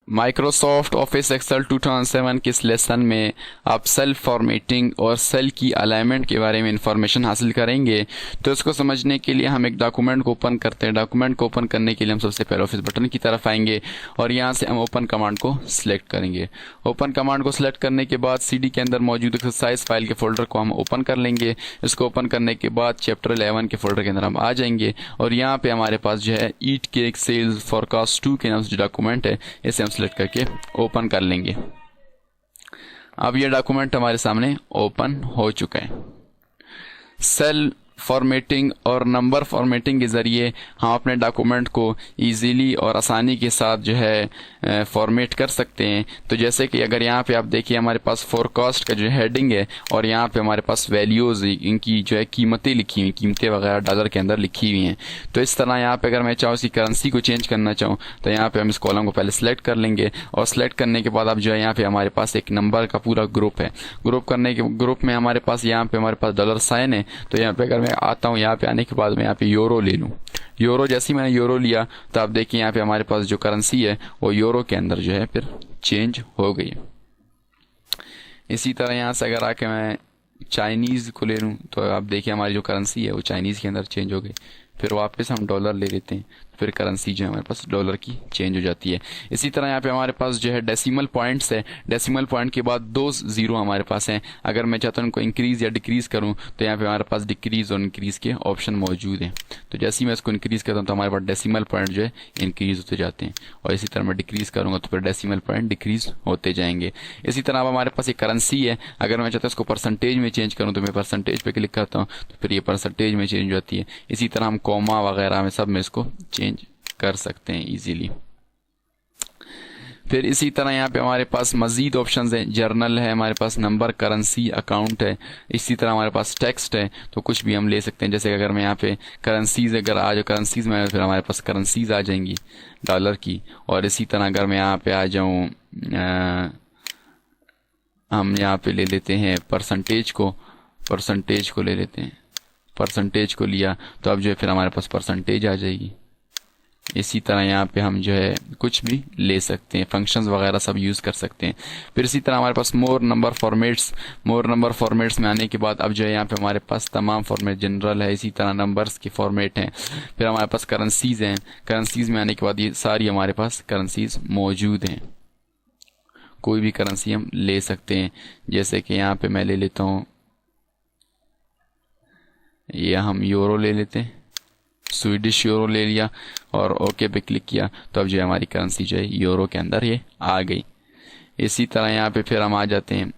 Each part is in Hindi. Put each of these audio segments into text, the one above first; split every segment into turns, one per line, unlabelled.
माइक्रोसॉफ्ट ऑफिस एक्सेल 2007 के इस लेसन में आप सेल फॉर्मेटिंग और सेल की अलाइनमेंट के बारे में इंफॉर्मेशन हासिल करेंगे। तो इसको समझने के लिए हम एक डॉक्यूमेंट को ओपन करते हैं। डॉक्यूमेंट को ओपन करने के लिए हम सबसे पहले ऑफिस बटन की तरफ आएंगे और यहाँ से हम ओपन कमांड को सिलेक्ट करेंगे। ओपन कमांड को सिलेक्ट करने के बाद सीडी के अंदर मौजूद एक्सरसाइज फाइल के फोल्डर को हम ओपन कर लेंगे। इसको ओपन करने के बाद चैप्टर 11 के फोल्डर के अंदर हम आ जाएंगे और यहाँ पे हमारे पास जो है ईट केक सेल्स फॉरकास्ट 2 के नाम से जो डॉक्यूमेंट है इसे हम सिलेक्ट करके ओपन कर लेंगे। अब ये डॉक्यूमेंट हमारे सामने ओपन हो चुका है। सेल फॉर्मेटिंग और नंबर फॉर्मेटिंग के ज़रिए हम अपने डॉक्यूमेंट को इजीली और आसानी के साथ जो है फॉर्मेट कर सकते हैं। तो जैसे कि अगर यहाँ पे आप देखिए हमारे पास फोरकास्ट का जो हेडिंग है और यहाँ पे हमारे पास वैल्यूज़ इनकी जो है कीमतें लिखी हुई, कीमतें वगैरह डॉलर के अंदर लिखी हुई हैं। तो इस तरह यहाँ पे अगर मैं चाहूँ इसकी करेंसी को चेंज करना चाहूँ तो यहाँ पे हम इस कॉलम को पहले सेलेक्ट कर लेंगे और सेलेक्ट करने के बाद अब जो है यहाँ पे हमारे पास एक नंबर का पूरा ग्रुप है। ग्रुप में हमारे पास यहाँ पे हमारे पास डॉलर साइन है। तो यहाँ पे अगर आता हूँ यहाँ पे आने के बाद मैं यहाँ पे यूरो ले लूँ। यूरो जैसे ही मैंने यूरो लिया तो आप देखिए यहाँ पे हमारे पास जो करेंसी है वो यूरो के अंदर जो है फिर चेंज हो गई। इसी तरह यहाँ से अगर आके मैं चाइनीज़ को ले लूँ तो आप देखिए हमारी जो करेंसी है वो चाइनीज़ के अंदर चेंज हो गई। फिर वापस हम डॉलर ले लेते हैं, फिर करेंसी जो है हमारे पास डॉलर की चेंज हो जाती है। इसी तरह यहाँ पे हमारे पास जो है डेसिमल पॉइंट्स है। डेसिमल पॉइंट के बाद 2 जीरो हमारे पास हैं। अगर मैं चाहता हूँ उनको इंक्रीज़ या डिक्रीज़ करूँ तो यहाँ पे हमारे पास डिक्रीज़ और इंक्रीज़ के ऑप्शन मौजूद हैं। तो जैसे ही मैं इसको इंक्रीज़ करता हूँ तो हमारे पास डेसिमल पॉइंट जो है इंक्रीज़ होते जाते हैं और इसी तरह मैं डिक्रीज़ करूँगा तो फिर डेसिमल पॉइंट डिक्रीज़ होते जाएंगे। इसी तरह अब हमारे पास एक करेंसी है। अगर मैं चाहता हूँ इसको परसेंटेज में चेंज करूँ तो मैं परसेंटेज पे क्लिक करता हूँ तो फिर ये परसेंटेज में चेंज हो जाती है। इसी तरह हम कॉमा वगैरह में सब में इसको चेंज कर सकते हैं इजीली। फिर इसी तरह यहाँ पे हमारे पास मजीद ऑप्शंस हैं। जर्नल है हमारे पास, नंबर, करेंसी, अकाउंट है। इसी तरह हमारे पास टेक्स्ट है तो कुछ भी हम ले सकते हैं। जैसे अगर मैं यहाँ पे करेंसीज अगर आ जाऊँ करेंसीज में फिर हमारे पास करेंसीज आ जाएंगी डॉलर की। और इसी तरह अगर मैं यहाँ पे आ जाऊँ हम यहाँ पे ले लेते हैं परसेंटेज को ले लेते हैं। परसेंटेज को लिया तो अब जो है फिर हमारे पास परसेंटेज आ जाएगी। इसी तरह यहाँ पे हम जो है कुछ भी ले सकते हैं, फंक्शंस वगैरह सब यूज़ कर सकते हैं। फिर इसी तरह हमारे पास मोर नंबर फॉर्मेट्स में आने के बाद अब जो है यहाँ पे हमारे पास तमाम फॉर्मेट जनरल है। इसी तरह नंबर्स के फॉर्मेट हैं। फिर हमारे पास करेंसीज हैं। करेंसीज में आने के बाद ये सारी हमारे पास करेंसीज मौजूद हैं। कोई भी करेंसी हम ले सकते हैं। जैसे कि यहाँ पे मैं ले लेता हूँ, ये हम यूरो ले लेते हैं, स्वीडिश यूरो ले लिया और ओके पे क्लिक किया तो अब जो है हमारी करेंसी जो है यूरो के अंदर ये आ गई। इसी तरह यहाँ पे फिर हम आ जाते हैं,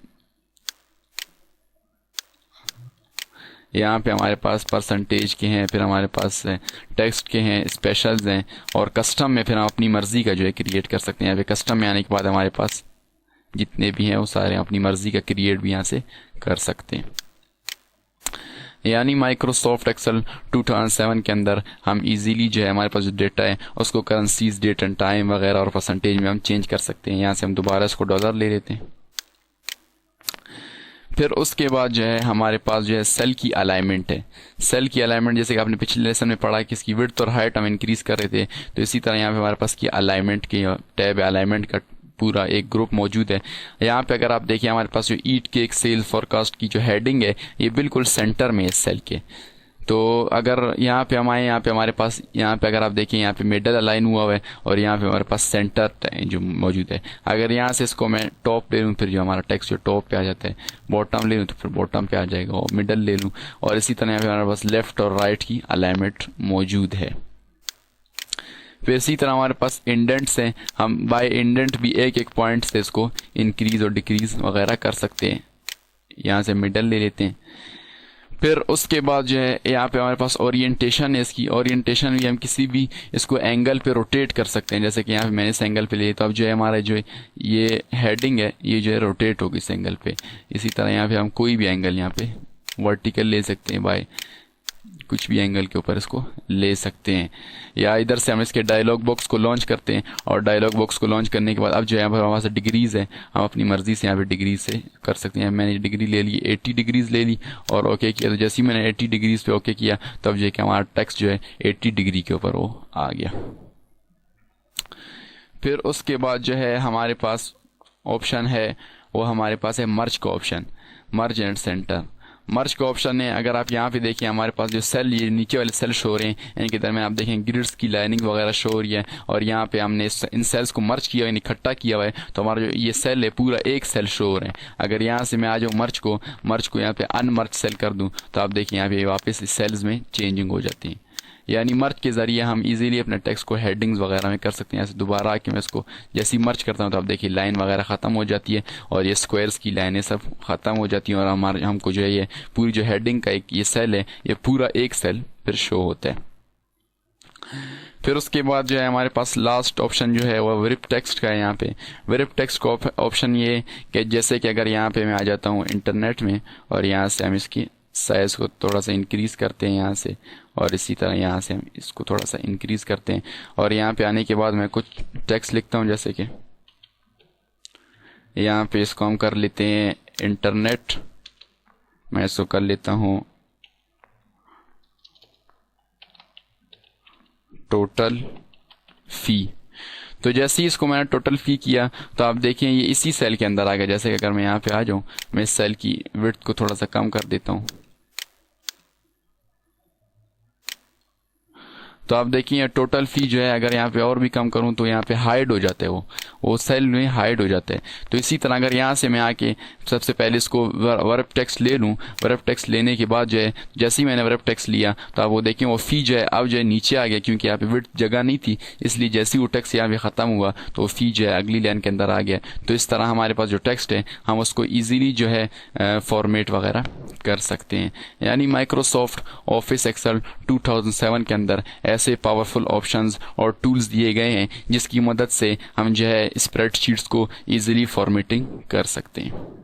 यहाँ पे हमारे पास परसेंटेज के हैं, फिर हमारे पास टेक्स्ट के हैं, स्पेशल्स हैं और कस्टम में फिर हम अपनी मर्जी का जो है क्रिएट कर सकते हैं। यहाँ पे कस्टम में आने के बाद हमारे पास जितने भी हैं वो सारे अपनी मर्जी का क्रिएट भी यहाँ से कर सकते हैं। यानी माइक्रोसॉफ्ट एक्सेल 2007 के अंदर हम इजीली जो है हमारे पास जो डेटा है उसको करेंसीज, डेट एंड टाइम वगैरह और परसेंटेज में हम चेंज कर सकते हैं। यहाँ से हम दोबारा इसको डॉलर ले लेते हैं। फिर उसके बाद जो है हमारे पास जो है सेल की अलाइनमेंट है। सेल की अलाइनमेंट जैसे कि आपने पिछले लेसन में पढ़ा कि इसकी विड्थ और हाइट हम इंक्रीज कर रहे थे, तो इसी तरह यहाँ पे हमारे पास की अलाइनमेंट की टैब है, अलाइनमेंट का पूरा एक ग्रुप मौजूद है। यहाँ पे अगर आप देखिए हमारे पास जो ईट केक सेल फॉरकास्ट की जो हेडिंग है ये बिल्कुल सेंटर में है सेल के। तो अगर यहाँ पे हम आए, यहाँ पे हमारे पास यहाँ पे अगर आप देखिए यहाँ पे मिडल अलाइन हुआ है और यहाँ पे हमारे पास सेंटर जो मौजूद है। अगर यहाँ से इसको मैं टॉप ले लूँ फिर जो हमारा टेक्स्ट जो टॉप पे आ जाता है, बॉटम ले लूँ तो फिर बॉटम पे आ जाएगा और मिडल ले लूँ और इसी तरह यहाँ पे हमारे पास लेफ्ट और राइट की अलाइनमेंट मौजूद है। फिर इसी तरह हमारे पास इंडेंट्स हैं। हम बाय इंडेंट भी एक एक पॉइंट से इसको इंक्रीज और डिक्रीज वगैरह कर सकते हैं। यहाँ से मिडल ले लेते हैं। फिर उसके बाद जो है यहाँ पे हमारे पास ओरिएंटेशन है। इसकी ओरिएंटेशन भी हम किसी भी इसको एंगल पे रोटेट कर सकते हैं। जैसे कि यहाँ पे मैंने इस एंगल पे लिए तो अब जो है हमारा जो है ये हेडिंग है ये जो है रोटेट होगी इस एंगल पे। इसी तरह यहाँ पे हम कोई भी एंगल यहाँ पे वर्टिकल ले सकते हैं, बाय कुछ भी एंगल के ऊपर इसको ले सकते हैं। या इधर से हम इसके डायलॉग बॉक्स को लॉन्च करते हैं और डायलॉग बॉक्स को लॉन्च करने के बाद अब जो है हमारे पास डिग्रीज है, हम अपनी मर्जी से यहाँ पे डिग्रीज से कर सकते हैं। मैंने डिग्री ले ली, 80 डिग्रीज ले ली और ओके किया। तो जैसे ही मैंने 80 डिग्रीज पे ओके किया तब जो है कि हमारा टेक्स्ट जो है 80 डिग्री के ऊपर वो आ गया। फिर उसके बाद जो है हमारे पास ऑप्शन है वो हमारे पास है मर्ज का ऑप्शन, मर्ज एंड सेंटर। मर्ज का ऑप्शन है, अगर आप यहाँ पे देखिए हमारे पास जो सेल, ये नीचे वाले सेल शो हो रहे हैं, इनके दरमियान आप देखें ग्रिड्स की लाइनिंग वगैरह शो हो रही है, और यहाँ पे हमने इन सेल्स को मर्ज किया, इकट्ठा किया हुआ है, तो हमारा जो ये सेल है पूरा एक सेल शो हो रहे हैं। अगर यहाँ से मैं आ जाऊँ मर्ज को यहाँ पे अनमर्ज सेल कर दूँ तो आप देखिए यहाँ पे वापस सेल्स में चेंजिंग हो जाती है। यानी मर्ज के ज़रिए हम इजीली अपने टेक्स्ट को हेडिंग्स वगैरह में कर सकते हैं। ऐसे दोबारा आके मैं इसको जैसे ही मर्ज करता हूँ तो आप देखिए लाइन वगैरह ख़त्म हो जाती है, और ये स्क्वायर्स की लाइनें सब ख़त्म हो जाती हैं, और हमको जो है ये पूरी जो हेडिंग का एक ये सेल है, ये पूरा एक सेल फिर शो होता है। फिर उसके बाद जो है हमारे पास लास्ट ऑप्शन जो है वो विरिप टेक्स्ट का है। यहाँ पे विरिप टेक्स्ट का ऑप्शन ये कि जैसे कि अगर यहाँ पे मैं आ जाता हूँ इंटरनेट में, और यहाँ से हम इसकी साइज़ को थोड़ा सा इंक्रीज़ करते हैं यहाँ से, और इसी तरह यहाँ से हम इसको थोड़ा सा इंक्रीज़ करते हैं, और यहाँ पे आने के बाद मैं कुछ टेक्स्ट लिखता हूँ, जैसे कि यहाँ पे इसको हम कर लेते हैं इंटरनेट, मैं इसको कर लेता हूँ टोटल फ़ी। तो जैसे ही इसको मैंने टोटल फ़ी किया तो आप देखें ये इसी सेल के अंदर आ गया। जैसे कि अगर मैं यहाँ पे आ जाऊँ, मैं इस सेल की विड्थ को थोड़ा सा कम कर देता हूँ, तो आप देखिए टोटल फ़ी जो है अगर यहाँ पे और भी कम करूँ तो यहाँ पे हाइड हो जाता है, वो सेल में हाइड हो जाता है। तो इसी तरह अगर यहाँ से मैं आके सबसे पहले इसको वर्ब टेक्स्ट ले लूँ, वर्ब टेक्स्ट लेने के बाद जो है जैसे ही मैंने वर्ब टेक्स्ट लिया तो आप वो देखें वो फ़ी जो है अब जो है नीचे आ गया, क्योंकि यहाँ पे विड्थ जगह नहीं थी, इसलिए जैसे ही वो टेक्स्ट यहाँ पे ख़त्म हुआ तो वो फ़ी जो है अगली लाइन के अंदर आ गया। तो इस तरह हमारे पास जो टेक्स्ट है हम उसको ईजीली जो है फॉर्मेट वगैरह कर सकते हैं। यानी माइक्रोसॉफ्ट ऑफिस एक्सेल 2007 के अंदर ऐसे पावरफुल ऑप्शंस और टूल्स दिए गए हैं जिसकी मदद से हम जो है स्प्रेडशीट्स को इजीली फॉर्मेटिंग कर सकते हैं।